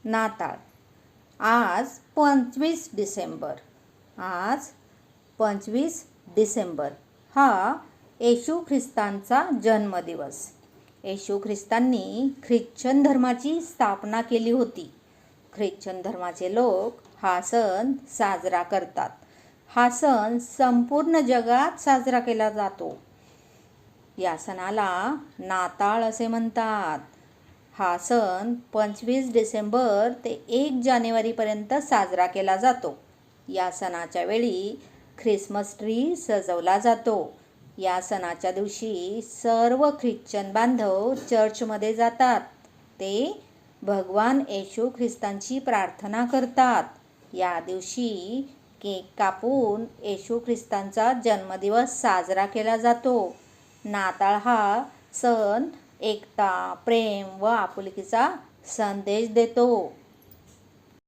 नाताळ. आज 25 डिसेंबर. आज 25 डिसेंबर हा येशू ख्रिस्तांचा जन्मदिवस. येशू ख्रिस्तांनी ख्रिश्चन धर्माची स्थापना केली होती. ख्रिश्चन धर्माचे लोक हा सण साजरा करतात. हा सण संपूर्ण जगात साजरा केला जातो. या सणाला नाताळ असे म्हणतात. हा सण 25 डिसेंबर ते 1 जानेवारीपर्यंत साजरा केला जातो. या सणाच्या वेळी ख्रिसमस ट्री सजवला जातो. या सणाच्या दिवशी सर्व ख्रिश्चन बांधव चर्चमध्ये जातात. ते भगवान येशू ख्रिस्तांची प्रार्थना करतात. या दिवशी केक कापून येशू ख्रिस्तांचा जन्मदिवस साजरा केला जातो. नाताळ हा सण एकता, प्रेम व आपुलकीचा संदेश देतो.